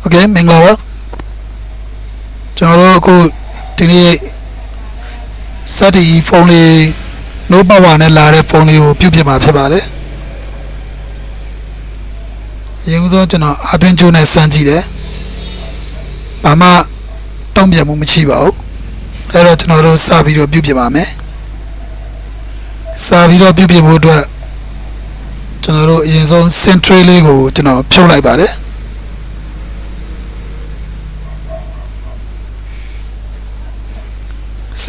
Okay မင်္ဂလာပါကျွန်တော်တို့အခုဒီနေ့စက်တီဖုန်းလေး no power နဲ့လာတဲ့ဖုန်းလေးကိုပြုပြင်မှာဖြစ်ပါတယ်။ရင်ဦးဆုံးကျွန်တော်အသွင်ကျိုးနဲ့စမ်းကြည့်တယ်။ဘာမှတုံ့ပြန်မှုမရှိပါဘူး။အဲ့တော့ကျွန်တော်တို့စပြီးတော့ပြုပြင်ပါမယ်။စပြီးတော့ပြုပြင်ဖို့အတွက်ကျွန်တော်တို့အရင်ဆုံး central လေးကိုကျွန်တော်ဖြုတ်လိုက်ပါတယ်။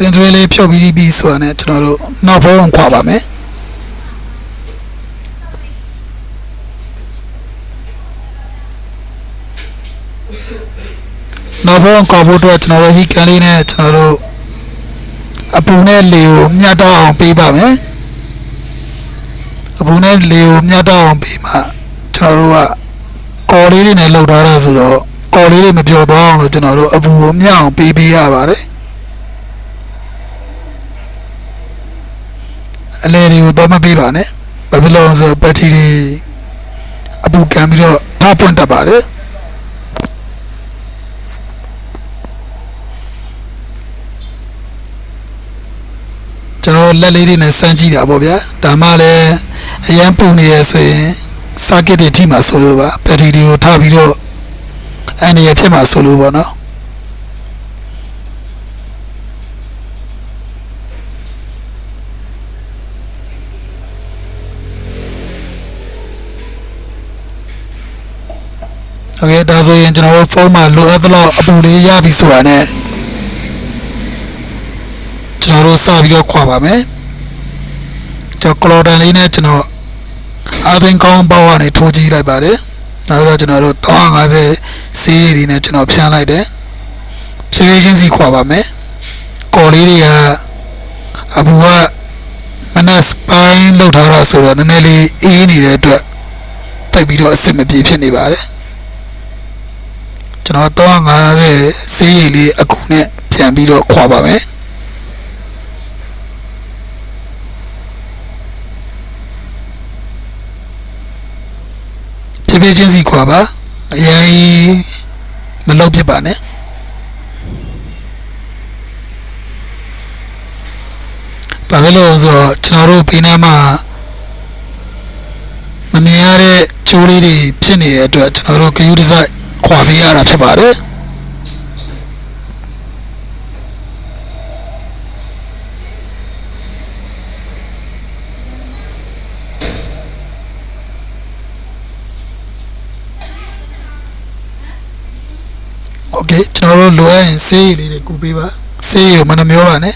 စင်တွဲလေးဖြုတ်ပြီးဆိုတာနဲ့ကျွန်တော်တို့နောက်ဘုံခွာပါမယ်နောက်ဘုံခွာဖို့အတွက်ကျွန်တော်တို့ဟီကန်လေးနဲ့ကျွန်တော်တို့အပူနဲ့လေကိုမျှတအောင်ပေးပါမယ်အပူနဲ့လေကိုမျှတအောင်ပေးမှကျွန်တော်တို့ကကော်လေးတွေနဲ့လောက်ထားတာဆိုတော့ကော်လေးတွေမပြောတော့အောင်လို့ကျွန်တော်တို့အပူကိုမျှအောင်ပေးရပါတယ်အလဲတွေကိုတော့မပေးပါနဲ့ဘာဖြစ်လို့လဲဆိုတော့ဘက်ထရီတွေအပူကန်ပြီးတော့ဖောက်ပွင့်တတ်ပါတယ်ကျွန်တော်လက်လေးတွေနဲ့စမ်းကြည့်တာပေါ့ဗျာဒါမှလည်းအရန်ပူနေရဆိုရင် circuit တွေထိမှာဆိုလို့ပါဘက်ထရီတွေကိုထားပြီးတော့အနေရဖြစ်မှာဆိုလို့ပေါ့နော်โอเคဒါဆိုရင်ကျွန်တော်တို့ဖုန်းမှာလိုအပ်သလောက်အပူလေးရပြီဆိုတာနဲ့ကျွန်တော်တို့စပြီးတော့ခွာပါမယ်ကျွန်တော်ကလော်ဒန်လေးနဲ့ကျွန်တော်အသွင်ကောင်းပေါက်ကနေထိုးကြည့်လိုက်ပါတယ်နောက်တော့ကျွန်တော်တို့350စီးရီနဲ့ကျွန်တော်ဖြန်းလိုက်တယ်ဖြည်းဖြည်းချင်းစီခွာပါမယ်ကော်လေးတွေကအပူကမနက်ပိုင်းလောက်ထားတာဆိုတော့နည်းနည်းလေးအေးနေတဲ့အတွက်တိုက်ပြီးတော့အဆင်မပြေဖြစ်နေပါတယ်ကျွန်တော်350စီးရီလေးအခုနဲ့ပြန်ပြီးတော့ခွာပါမယ်ဖြည်းဖြည်းချင်းစီခွာပါအရင်မလုပ်ဖြစ်ပါနဲ့ဘာဖြစ်လို့ဆိုတော့ကျွန်တော်တို့ဖိနာမှာမမြင်ရတဲ့ကျိုးလေးတွေဖြစ်နေတဲ့အတွက်ကျွန်တော်တို့ဂရုတစိုက်ခွာပေးရတာဖြစ်ပါတယ်โอเคကျွန်တော်တို့လိုအပ်ရင်ဆေးရည်လေးတွေကူပေးပါဆေးရည်ကိုမနှမျောပါနဲ့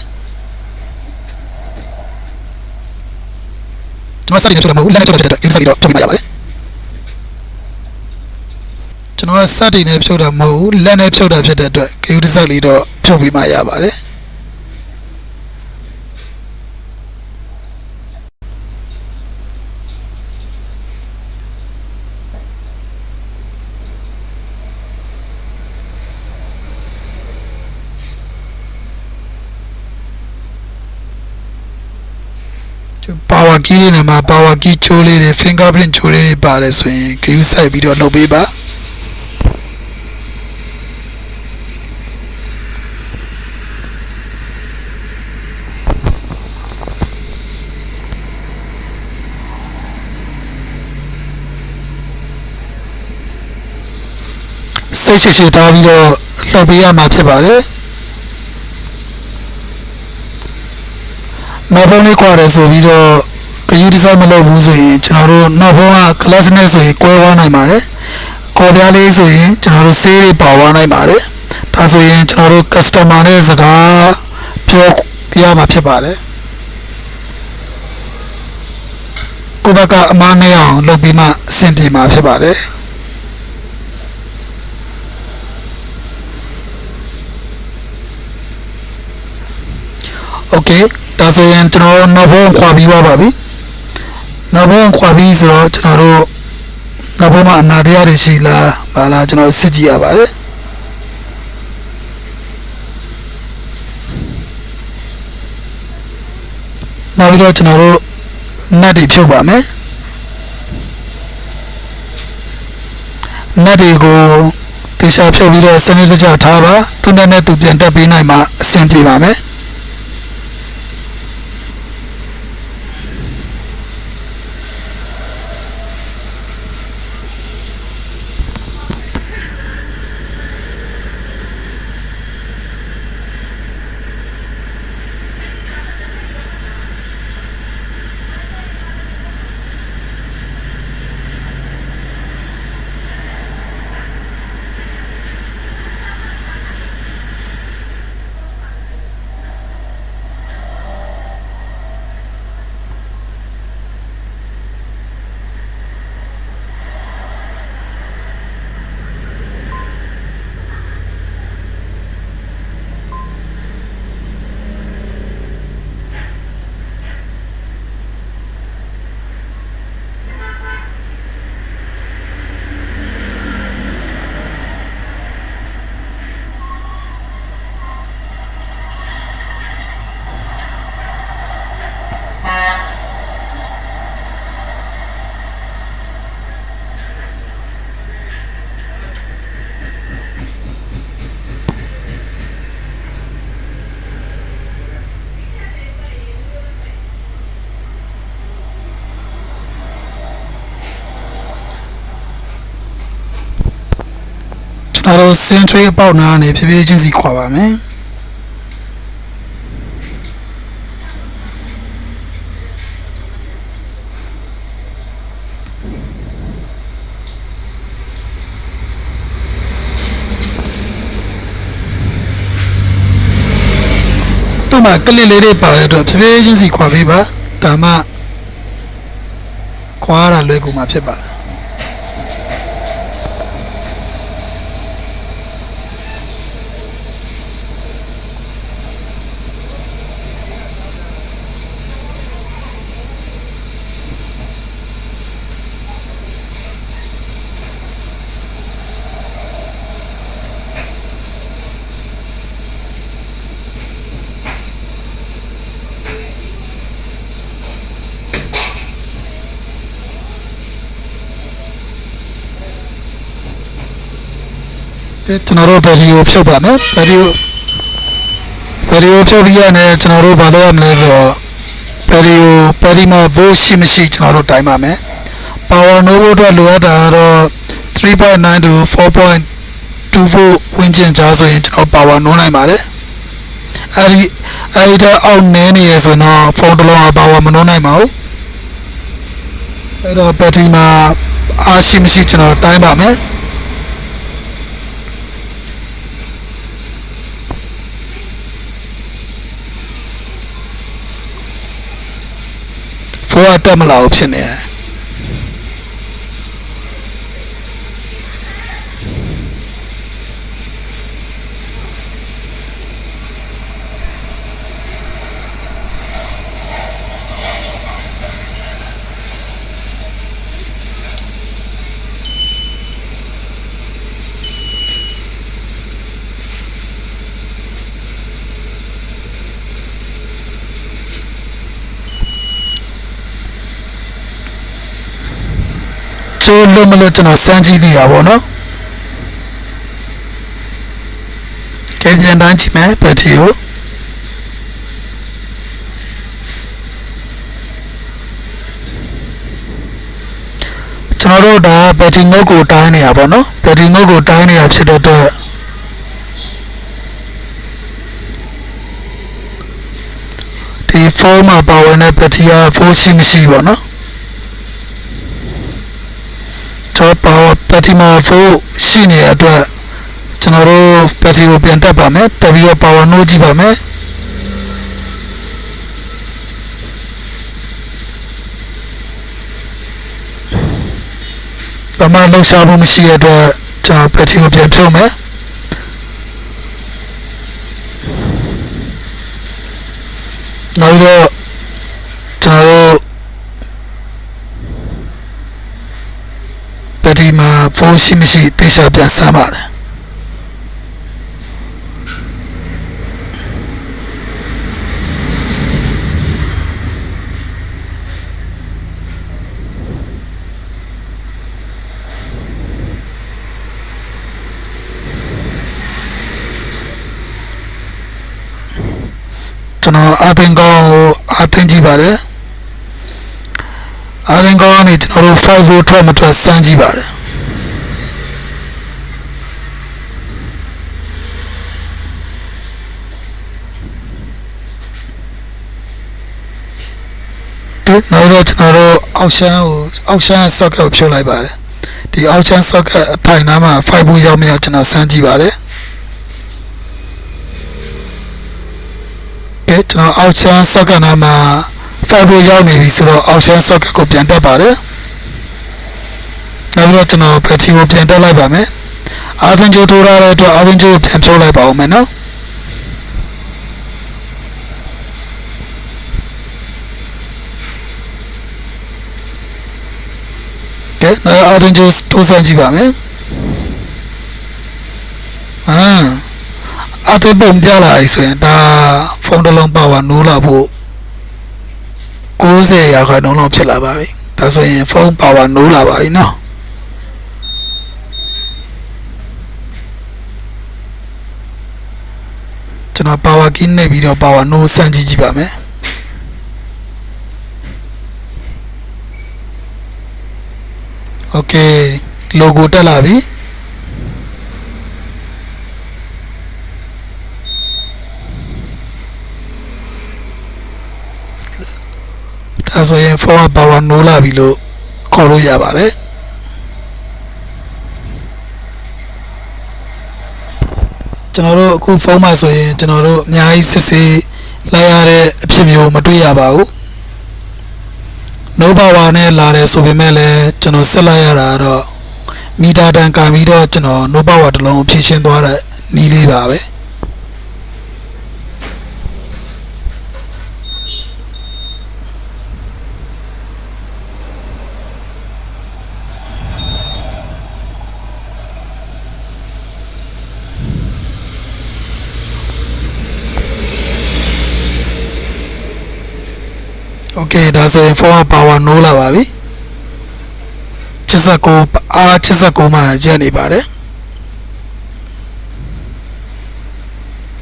ကျွန်တော်စတင်ထုတ်တာမဟုတ်လက်ထုတ်တာယူပြီးတော့ထုတ်ပြရပါတယ်ကျွန်တော်ကစတင်နဲ့ဖြုတ်တာမဟုတ်ဘူးလက်နဲ့ဖြုတ်တာဖြစ်တဲ့အတွက်ဂရုတစိုက်လေးတော့ဖြုတ်ပြီးမှရပါတယ်ပါဝါကီးလေးနဲ့မှာပါဝါကီးချိုးလေးတွေ fingerprint ချိုးလေးတွေပါတယ်ဆိုရင်ဂရုစိုက်ပြီးတော့လုပ်ပေးပါစိတ်ရှိထားပြီးတော့လုပ်ပေးရမှာဖြစ်ပါတယ်နောက်ဘုံလေးခွာတယ်ဆိုပြီးတော့ဂရုတစိုက်မလုပ်ဘူးဆိုရင်ကျွန်တော်တို့နောက်ဘုံက class နဲ့ဆိုရင်ကွဲသွားနိုင်ပါတယ်ခေါ်ပြားလေးဆိုရင်ကျွန်တော်တို့ဆေးတွေပါသွားနိုင်ပါတယ်ဒါဆိုရင်ကျွန်တော်တို့ customer နဲ့စကားပြောရမှာဖြစ်ပါတယ်ကိုယ့်ဘက်ကအမှားမရအောင်လုပ်ပြီးမှအဆင်ပြေမှာဖြစ်ပါတယ်โอเคဒါဆိုရင်ကျွန်တော်နောက်ဘုံခွာပြီးသွားပါပြီနောက်ဘုံခွာပြီးဆိုတော့ကျွန်တော်တို့နောက်ဘုံမှာအနာတရားတွေရှိလားဘာလားကျွန်တော်စစ်ကြည့်ရပါတယ်နောက်ပြီးတော့ကျွန်တော်တို့နတ်တွေဖြုတ်ပါမယ်နတ်တွေကိုတ တေချာဖြုတ်ပြီးတော့စနစ်တကျထားပါသူနဲ့သူပြန်တက်ပေးနိုင်မှအဆင်ပြေပါမယ်အဲ့တော့ century အပေါက်နားကနေဖြည်းဖြည်းချင်းစီခွာပါမယ်ဒီမှာကလစ်လေးတွေပါတဲ့အတွက်ဖြည်းဖြည်းချင်းစီခွာပေးပါဒါမှခွာရတာလွယ်ကူမှာဖြစ်ပါတယ်ကျွန်တော်တို့ဗီဒီယိုဖြုတ်ပါမယ်ဗီဒီယိုဖြုတ်ပြီးရတယ်ကျွန်တော်တို့ဘာလုပ်ရမလဲဆိုတော့ဗီဒီမှာ voice ရှိမရှိကျွန်တော်တို့တိုင်းပါမယ် power novo အတွက်လိုအပ်တာကတော့ 3.9 to 4.2 volt ဝန်းကျင်ကြားဆိုရင်ကျွန်တော် power နိုးနိုင်ပါတယ်အဲဒီတော့အောက်နည်းနေရဆိုတော့ဖုန်းတစ်လုံးက power မနိုးနိုင်ပါဘူးအဲ့တော့ battery မှာအားရှိမရှိကျွန်တော်တိုင်းပါမယ်ဖုန်းတက်မလာဘူးဖြစ်နေတယ်ကျိုးလုံးမလို့ကျွန်တော်စမ်းကြည့်နေတာပေါ့နော်ကြည့်ပြန်တိုင်းကြည့်မယ်ဘက်ထရီကိုကျွန်တော်တို့ဒါဘက်ထရီငုတ်ကိုတိုင်းနေတာပေါ့နော်ဘက်ထရီငုတ်ကိုတိုင်းနေတာဖြစ်တဲ့အတွက်ဒီဖုန်းမှာပါဝင်တဲ့ဘက်ထရီက4ရှိမရှိပေါ့နော်power battery မှာဖို့ရှိနေတဲ့အတွက်ကျွန်တော်တို့ battery ကိုပြန်တက်ပါမယ်တက်ပြီးတော့ power နှိုးကြည့်ပါမယ်ဘာမှလှုပ်ရှားမှုမရှိတဲ့အတွက်ကျွန်တော် battery ကိုပြန်ဖြုတ်မယ်နောက်တော့ကျွန်တော်တို့battery မှာဖုန်းရှိမရှိသိချပြန်စမ်းပါတယ် တော်အာသင်ကောင်းကိုအာသင်ကြည့်ပါတယ်အာသင်ကောင်းကနေကျွန်တော်တို့5ကိုထွက်မထွက်စမ်းကြည့်ပါတယ်နောက်တော့ကျွန်တော်တို့အောက်ရှမ်း socket ကိုဖြုတ်လိုက်ပါတယ်ဒီအောက်ရှမ်း socket အထိုင်နားမှာ5ဘူးရောက်မြောက်ကျွန်တော်စမ်းကြည့်ပါတယ်ကဲကျွန်တော်အောက်ရှမ်း socket နားမှာ5ဘူးရောက်နေပြီဆိုတော့အောက်ရှမ်း socket ကိုပြန်တက်ပါတယ်နောက်တော့ကျွန်တော် battery ကိုပြန်တက်လိုက်ပါမယ်အာသင်ကြိုးထိုးရတဲ့အတွက်အာသင်ကြိုးကိုပြန်ဖြုတ်လိုက်ပါဦးမယ်နော်နောက်အာသင်ကြိုးထိုးစမ်းကြည့်ပါမယ်အာသင်ပုံပြလာပြီဆိုရင်ဒါဖုန်းတစ်လုံးပါဝါနိုးလာဖို့90ရာခိုင်နှုန်းလောက်ဖြစ်လာပါပြီဒါဆိုရင်ဖုန်းပါဝါနိုးလာပါပြီနော်ကျွန်တော်ပါဝါကင်းနေပြီးတော့ပါဝါနိုးစမ်းကြည့်ပါမယ်โอเคlogo တက်လာပြီဒါဆိုရင်ဖုန်းကပါဝါနိုးလာပြီလို့ခေါ်လို့ရပါတယ်ကျွန်တော်တို့အခုဖုန်းမှာဆိုရင်ကျွန်တော်တို့အများကြီးစစ်ဆေးလိုက်ရတဲ့အဖြစ်မျိုးမတွေ့ရပါဘူးno power နဲ့လာတယ်ဆိုပေမဲ့လည်းကျွန်တော်ဆက်လိုက်ရတာတော့မီတာတန်ကန်ပြီးတော့ကျွန်တော် no power တစ်လုံးဖြည့်ရှင်းသွားတဲ့နည်းလေးပါပဲโอเคဒါဆိုရင်ဖုန်းကပါဝါနိုးလာပါပြီ79မှာရက်နေပါတယ်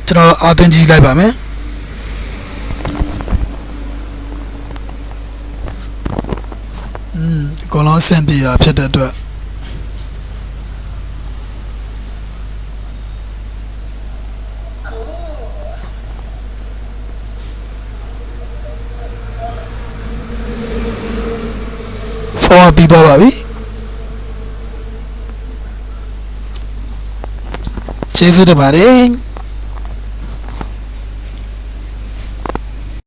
ကျွန်တော်အာသင်ကြည့်လိုက်ပါမယ်အကုန်လုံးစင်ပြေတာဖြစ်တဲ့အတွက်ဖုန်းပြီးတော့ပါပြီကျေးဇူးတင်ပါတယ်